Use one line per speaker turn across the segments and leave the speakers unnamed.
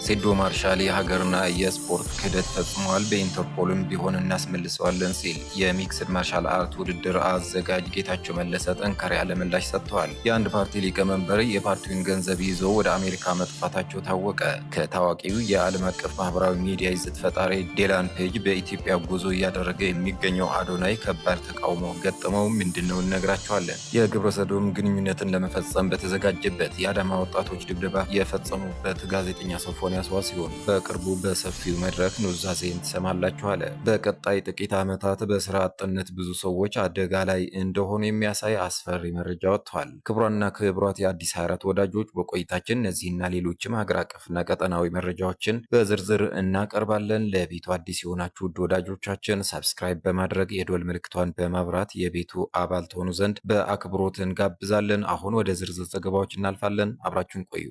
ሴዶ ማርሻል የሀገርና የስፖርት ክህደት ፈጽሟል፣ በኢንተርፖልም ቢሆን እናስመልሰዋለን ሲል የሚክስድ ማርሻል አርት ውድድር አዘጋጅ ጌታቸው መለሰ ጠንከር ያለ ምላሽ ሰጥተዋል። የአንድ ፓርቲ ሊቀመንበር የፓርቲውን ገንዘብ ይዘው ወደ አሜሪካ መጥፋታቸው ታወቀ። ከታዋቂው የዓለም አቀፍ ማህበራዊ ሚዲያ ይዘት ፈጣሪ ዴላን ፔጅ በኢትዮጵያ ጉዞ እያደረገ የሚገኘው አዶናይ ከባድ ተቃውሞ ገጠመው። ምንድነው እነግራቸዋለን። የግብረ ሰዶም ግንኙነትን ለመፈጸም በተዘጋጀበት የአዳማ ወጣቶች ድብደባ የፈጸሙበት ጋዜጠኛ ሶፎንያስ ዋሲሁን በቅርቡ በሰፊው መድረክ ኑዛዜን ትሰማላችሁ አለ። በቀጣይ ጥቂት ዓመታት በስራ አጥነት ብዙ ሰዎች አደጋ ላይ እንደሆኑ የሚያሳይ አስፈሪ መረጃ ወጥቷል። ክቡራንና ክቡራት የአዲስ 24 ወዳጆች በቆይታችን እነዚህና ሌሎችም ሀገር አቀፍና ቀጠናዊ መረጃዎችን በዝርዝር እናቀርባለን። ለቤቱ አዲስ የሆናችሁ ውድ ወዳጆቻችን ሰብስክራይብ በማድረግ የደወል ምልክቷን በማብራት የቤቱ አባል ትሆኑ ዘንድ በአክብሮት እንጋብዛለን። አሁን ወደ ዝርዝር ዘገባዎች እናልፋለን። አብራችሁን ቆዩ።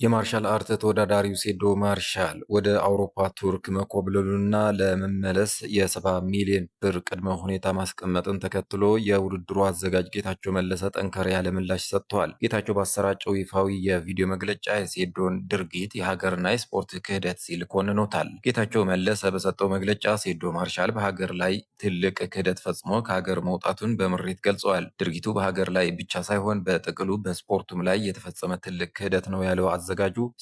የማርሻል አርት ተወዳዳሪው ሴዶ ማርሻል ወደ አውሮፓ ቱርክ መኮብለሉና ለመመለስ የ70 ሚሊዮን ብር ቅድመ ሁኔታ ማስቀመጥን ተከትሎ የውድድሩ አዘጋጅ ጌታቸው መለሰ ጠንከር ያለ ምላሽ ሰጥተዋል። ጌታቸው ባሰራጨው ይፋዊ የቪዲዮ መግለጫ የሴዶን ድርጊት የሀገርና የስፖርት ክህደት ሲል ኮንኖታል። ጌታቸው መለሰ በሰጠው መግለጫ ሴዶ ማርሻል በሀገር ላይ ትልቅ ክህደት ፈጽሞ ከሀገር መውጣቱን በምሬት ገልጸዋል። ድርጊቱ በሀገር ላይ ብቻ ሳይሆን በጥቅሉ በስፖርቱም ላይ የተፈጸመ ትልቅ ክህደት ነው ያለው አዘጋጁ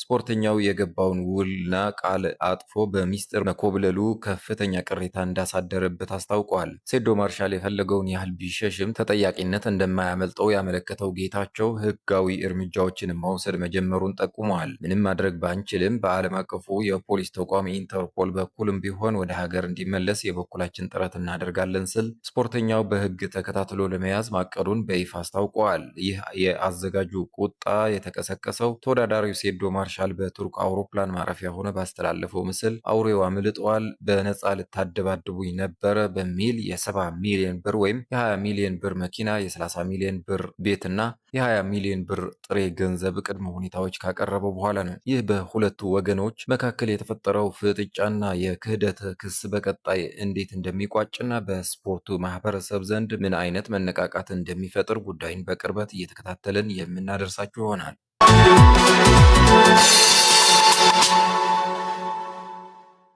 ስፖርተኛው የገባውን ውልና ቃል አጥፎ በሚስጥር መኮብለሉ ከፍተኛ ቅሬታ እንዳሳደረበት አስታውቋል። ሴዶ ማርሻል የፈለገውን ያህል ቢሸሽም ተጠያቂነት እንደማያመልጠው ያመለከተው ጌታቸው ሕጋዊ እርምጃዎችን መውሰድ መጀመሩን ጠቁመዋል። ምንም ማድረግ ባንችልም በዓለም አቀፉ የፖሊስ ተቋም ኢንተርፖል በኩልም ቢሆን ወደ ሀገር እንዲመለስ የበኩላችን ጥረት እናደርጋለን ስል ስፖርተኛው በሕግ ተከታትሎ ለመያዝ ማቀዱን በይፋ አስታውቀዋል። ይህ የአዘጋጁ ቁጣ የተቀሰቀሰው ተወዳዳሪው ሴዶ ማርሻል በቱርክ አውሮፕላን ማረፊያ ሆነ ባስተላለፈው ምስል አውሬው አምልጧል፣ በነፃ ልታደባድቡኝ ነበረ በሚል የ70 ሚሊዮን ብር ወይም የ20 ሚሊዮን ብር መኪና፣ የ30 ሚሊዮን ብር ቤትና የ20 ሚሊዮን ብር ጥሬ ገንዘብ ቅድመ ሁኔታዎች ካቀረበው በኋላ ነው። ይህ በሁለቱ ወገኖች መካከል የተፈጠረው ፍጥጫና የክህደት ክስ በቀጣይ እንዴት እንደሚቋጭና በስፖርቱ ማህበረሰብ ዘንድ ምን አይነት መነቃቃት እንደሚፈጥር ጉዳይን በቅርበት እየተከታተልን የምናደርሳችሁ ይሆናል።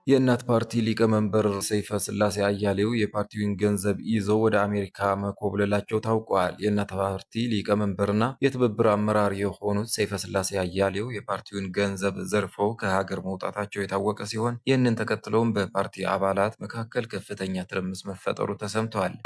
የእናት ፓርቲ ሊቀመንበር ሰይፈ ስላሴ አያሌው የፓርቲውን ገንዘብ ይዘው ወደ አሜሪካ መኮብለላቸው ታውቋል። የእናት ፓርቲ ሊቀመንበርና የትብብር አመራር የሆኑት ሰይፈ ስላሴ አያሌው የፓርቲውን ገንዘብ ዘርፈው ከሀገር መውጣታቸው የታወቀ ሲሆን ይህንን ተከትሎም በፓርቲ አባላት መካከል ከፍተኛ ትርምስ መፈጠሩ ተሰምቷል።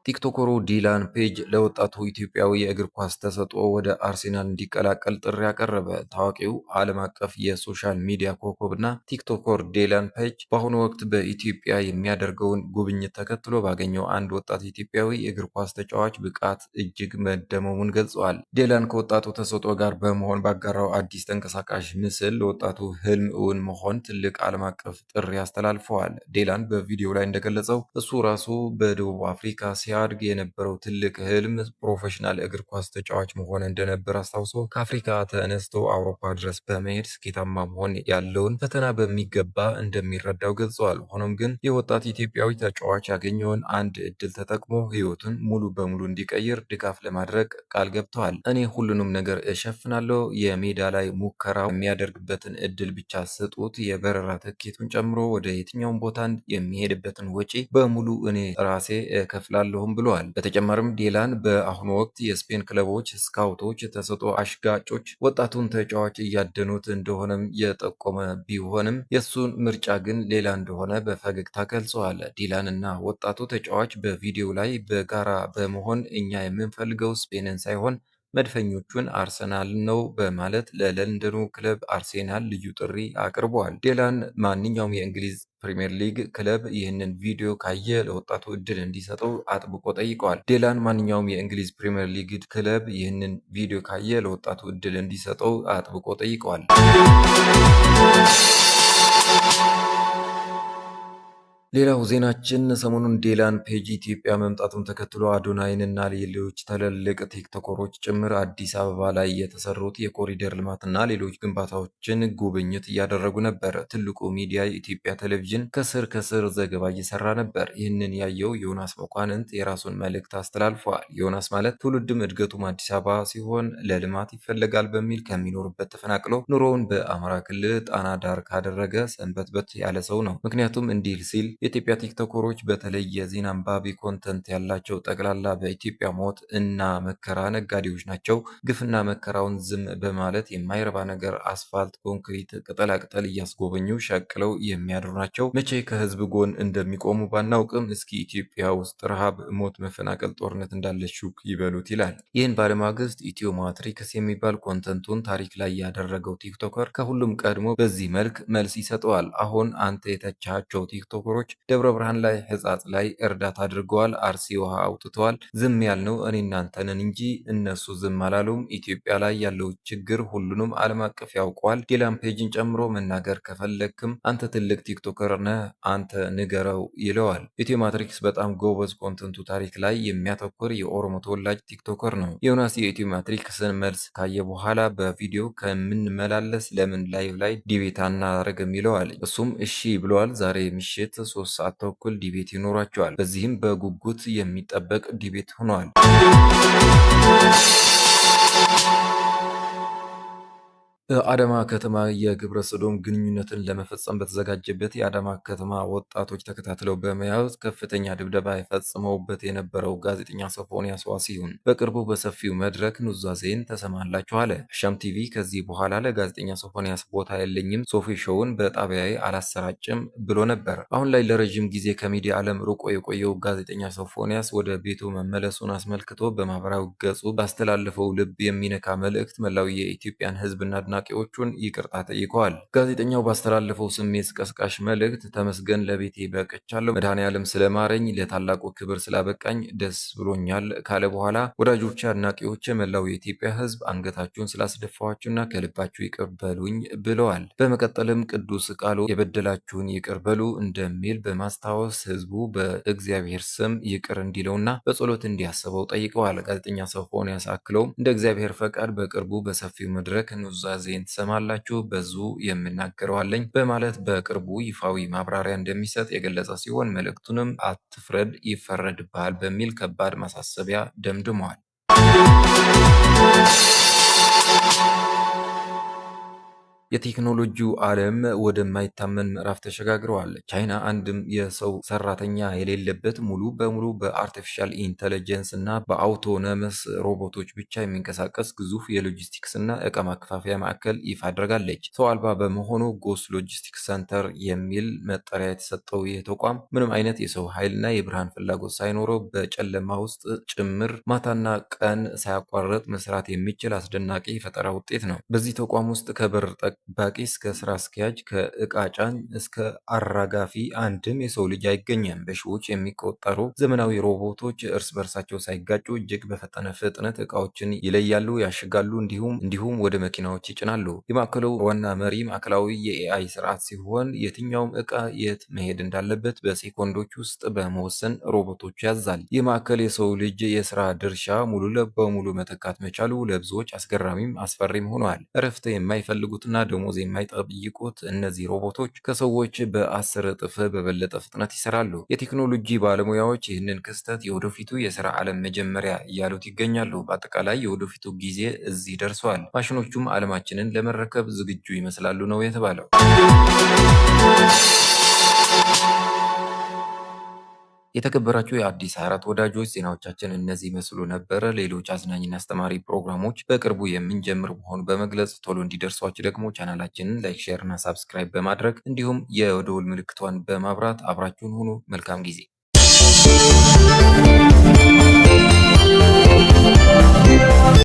ቲክቶከሩ ዲላን ፔጅ ለወጣቱ ኢትዮጵያዊ የእግር ኳስ ተሰጥኦ ወደ አርሴናል እንዲቀላቀል ጥሪ አቀረበ። ታዋቂው ዓለም አቀፍ የሶሻል ሚዲያ ኮከብና ቲክቶከር ዲላን ፔጅ በአሁኑ ወቅት በኢትዮጵያ የሚያደርገውን ጉብኝት ተከትሎ ባገኘው አንድ ወጣት ኢትዮጵያዊ የእግር ኳስ ተጫዋች ብቃት እጅግ መደመሙን ገልጸዋል። ዲላን ከወጣቱ ተሰጥኦ ጋር በመሆን ባጋራው አዲስ ተንቀሳቃሽ ምስል ለወጣቱ ህልም እውን መሆን ትልቅ ዓለም አቀፍ ጥሪ አስተላልፈዋል። ዲላን በቪዲዮ ላይ እንደገለጸው እሱ ራሱ በደቡብ አፍሪካ ሲያድግ የነበረው ትልቅ ህልም ፕሮፌሽናል እግር ኳስ ተጫዋች መሆን እንደነበር አስታውሶ ከአፍሪካ ተነስቶ አውሮፓ ድረስ በመሄድ ስኬታማ መሆን ያለውን ፈተና በሚገባ እንደሚረዳው ገልጸዋል። ሆኖም ግን የወጣት ኢትዮጵያዊ ተጫዋች ያገኘውን አንድ እድል ተጠቅሞ ህይወቱን ሙሉ በሙሉ እንዲቀይር ድጋፍ ለማድረግ ቃል ገብተዋል። እኔ ሁሉንም ነገር እሸፍናለሁ፣ የሜዳ ላይ ሙከራ የሚያደርግበትን እድል ብቻ ስጡት፣ የበረራ ትኬቱን ጨምሮ ወደ የትኛውም ቦታ የሚሄድበትን ወጪ በሙሉ እኔ ራሴ እከፍላለሁ ብለዋል። በተጨማሪም ዲላን በአሁኑ ወቅት የስፔን ክለቦች ስካውቶች ተሰጥኦ አሽጋጮች ወጣቱን ተጫዋች እያደኑት እንደሆነም የጠቆመ ቢሆንም የእሱን ምርጫ ግን ሌላ እንደሆነ በፈገግታ ገልጸዋል። ዲላን እና ወጣቱ ተጫዋች በቪዲዮ ላይ በጋራ በመሆን እኛ የምንፈልገው ስፔንን ሳይሆን መድፈኞቹን አርሰናል ነው በማለት ለለንደኑ ክለብ አርሴናል ልዩ ጥሪ አቅርበዋል። ዲላን ማንኛውም የእንግሊዝ ፕሪሚየር ሊግ ክለብ ይህንን ቪዲዮ ካየ ለወጣቱ እድል እንዲሰጠው አጥብቆ ጠይቀዋል። ዲላን ማንኛውም የእንግሊዝ ፕሪሚየር ሊግ ክለብ ይህንን ቪዲዮ ካየ ለወጣቱ እድል እንዲሰጠው አጥብቆ ጠይቀዋል። ሌላው ዜናችን ሰሞኑን ዴላን ፔጅ ኢትዮጵያ መምጣቱን ተከትሎ አዶናይን እና ሌሎች ትልልቅ ቲክቶከሮች ጭምር አዲስ አበባ ላይ የተሰሩት የኮሪደር ልማትና ሌሎች ግንባታዎችን ጉብኝት እያደረጉ ነበር። ትልቁ ሚዲያ የኢትዮጵያ ቴሌቪዥን ከስር ከስር ዘገባ እየሰራ ነበር። ይህንን ያየው ዮናስ መኳንንት የራሱን መልእክት አስተላልፏል። ዮናስ ማለት ትውልድም እድገቱም አዲስ አበባ ሲሆን ለልማት ይፈለጋል በሚል ከሚኖርበት ተፈናቅሎ ኑሮውን በአማራ ክልል ጣና ዳር ካደረገ ሰንበትበት ያለ ሰው ነው። ምክንያቱም እንዲህ ሲል የኢትዮጵያ ቲክቶከሮች በተለይ የዜና አንባቢ ኮንተንት ያላቸው ጠቅላላ በኢትዮጵያ ሞት እና መከራ ነጋዴዎች ናቸው። ግፍና መከራውን ዝም በማለት የማይረባ ነገር አስፋልት፣ ኮንክሪት፣ ቅጠላቅጠል እያስጎበኙ ሸቅለው የሚያድሩ ናቸው። መቼ ከህዝብ ጎን እንደሚቆሙ ባናውቅም እስኪ ኢትዮጵያ ውስጥ ረሃብ፣ ሞት፣ መፈናቀል፣ ጦርነት እንዳለች ሹክ ይበሉት ይላል። ይህን ባለማግስት ኢትዮ ማትሪክስ የሚባል ኮንተንቱን ታሪክ ላይ ያደረገው ቲክቶከር ከሁሉም ቀድሞ በዚህ መልክ መልስ ይሰጠዋል። አሁን አንተ የተቻቸው ቲክቶከሮች ደብረ ብርሃን ላይ ሕጻጽ ላይ እርዳታ አድርገዋል። አርሲ ውሃ አውጥተዋል። ዝም ያልነው እኔ እናንተ ነን እንጂ እነሱ ዝም አላሉም። ኢትዮጵያ ላይ ያለው ችግር ሁሉንም ዓለም አቀፍ ያውቀዋል። ዴላን ፔጅን ጨምሮ መናገር ከፈለግክም አንተ ትልቅ ቲክቶከር ነህ፣ አንተ ንገረው ይለዋል። ኢትዮ ማትሪክስ በጣም ጎበዝ ኮንተንቱ ታሪክ ላይ የሚያተኩር የኦሮሞ ተወላጅ ቲክቶከር ነው። ዮናስ የኢትዮ ማትሪክስን መልስ ካየ በኋላ በቪዲዮ ከምንመላለስ ለምን ላይቭ ላይ ዲቤት አናደርግም ይለዋል። እሱም እሺ ብለዋል። ዛሬ ምሽት 3 ሰዓት ተኩል ዲቤት ይኖራቸዋል። በዚህም በጉጉት የሚጠበቅ ዲቤት ሆኗል። በአዳማ ከተማ የግብረ ሰዶም ግንኙነትን ለመፈጸም በተዘጋጀበት የአዳማ ከተማ ወጣቶች ተከታትለው በመያዝ ከፍተኛ ድብደባ የፈጽመውበት የነበረው ጋዜጠኛ ሶፎንያስ ዋሲሁን በቅርቡ በሰፊው መድረክ ኑዛዜን ተሰማላችሁ አለ። አሻም ቲቪ ከዚህ በኋላ ለጋዜጠኛ ሶፎንያስ ቦታ የለኝም፣ ሶፊ ሾውን በጣቢያዬ አላሰራጭም ብሎ ነበር። አሁን ላይ ለረዥም ጊዜ ከሚዲያ ዓለም ርቆ የቆየው ጋዜጠኛ ሶፎንያስ ወደ ቤቱ መመለሱን አስመልክቶ በማህበራዊ ገጹ ባስተላለፈው ልብ የሚነካ መልእክት መላው የኢትዮጵያን ሕዝብና አድናቂዎቹን ይቅርታ ጠይቀዋል። ጋዜጠኛው ባስተላለፈው ስሜት ቀስቃሽ መልእክት ተመስገን ለቤቴ በቅቻለሁ፣ መድኃኔዓለም ስለማረኝ፣ ለታላቁ ክብር ስላበቃኝ ደስ ብሎኛል ካለ በኋላ ወዳጆቼ፣ አድናቂዎቼ፣ መላው የኢትዮጵያ ሕዝብ አንገታችሁን ስላስደፋዋችሁና ከልባችሁ ይቅር በሉኝ ብለዋል። በመቀጠልም ቅዱስ ቃሉ የበደላችሁን ይቅር በሉ እንደሚል በማስታወስ ሕዝቡ በእግዚአብሔር ስም ይቅር እንዲለውና በጸሎት እንዲያስበው ጠይቀዋል። ጋዜጠኛ ሶፎንያስ አክለውም እንደ እግዚአብሔር ፈቃድ በቅርቡ በሰፊው መድረክ ኑዛዜን ትሰማላችሁ፣ በዙ የምናገረው አለኝ በማለት በቅርቡ ይፋዊ ማብራሪያ እንደሚሰጥ የገለጸ ሲሆን መልእክቱንም አትፍረድ ይፈረድብሃል በሚል ከባድ ማሳሰቢያ ደምድመዋል። የቴክኖሎጂው ዓለም ወደማይታመን ምዕራፍ ተሸጋግረዋል። ቻይና አንድም የሰው ሰራተኛ የሌለበት ሙሉ በሙሉ በአርቲፊሻል ኢንተለጀንስ እና በአውቶነመስ ሮቦቶች ብቻ የሚንቀሳቀስ ግዙፍ የሎጂስቲክስ እና ዕቃ ማከፋፈያ ማዕከል ይፋ አድርጋለች። ሰው አልባ በመሆኑ ጎስ ሎጂስቲክስ ሰንተር የሚል መጠሪያ የተሰጠው ይህ ተቋም ምንም አይነት የሰው ኃይልና የብርሃን ፍላጎት ሳይኖረው በጨለማ ውስጥ ጭምር ማታና ቀን ሳያቋርጥ መስራት የሚችል አስደናቂ የፈጠራ ውጤት ነው። በዚህ ተቋም ውስጥ ከበር ጠባቂ እስከ ስራ አስኪያጅ፣ ከእቃ ጫኝ እስከ አራጋፊ አንድም የሰው ልጅ አይገኝም። በሺዎች የሚቆጠሩ ዘመናዊ ሮቦቶች እርስ በርሳቸው ሳይጋጩ እጅግ በፈጠነ ፍጥነት እቃዎችን ይለያሉ፣ ያሽጋሉ፣ እንዲሁም ወደ መኪናዎች ይጭናሉ። የማዕከሉ ዋና መሪ ማዕከላዊ የኤአይ ስርዓት ሲሆን የትኛውም እቃ የት መሄድ እንዳለበት በሴኮንዶች ውስጥ በመወሰን ሮቦቶቹ ያዛል። ይህ ማዕከል የሰው ልጅ የስራ ድርሻ ሙሉ በሙሉ መተካት መቻሉ ለብዙዎች አስገራሚም አስፈሪም ሆኗል። እረፍት የማይፈልጉትና ደሞዝ የማይጠይቁት እነዚህ ሮቦቶች ከሰዎች በ10 እጥፍ በበለጠ ፍጥነት ይሰራሉ። የቴክኖሎጂ ባለሙያዎች ይህንን ክስተት የወደፊቱ የስራ ዓለም መጀመሪያ እያሉት ይገኛሉ። በአጠቃላይ የወደፊቱ ጊዜ እዚህ ደርሷል፣ ማሽኖቹም ዓለማችንን ለመረከብ ዝግጁ ይመስላሉ ነው የተባለው። የተከበራችሁ የአዲስ 24 ወዳጆች ዜናዎቻችን እነዚህ መስሉ ነበረ። ሌሎች አዝናኝና አስተማሪ ፕሮግራሞች በቅርቡ የምንጀምር መሆኑ በመግለጽ ቶሎ እንዲደርሷችሁ ደግሞ ቻናላችንን ላይክ፣ ሼር እና ሳብስክራይብ በማድረግ እንዲሁም የደወል ምልክቷን በማብራት አብራችሁን ሁኑ። መልካም ጊዜ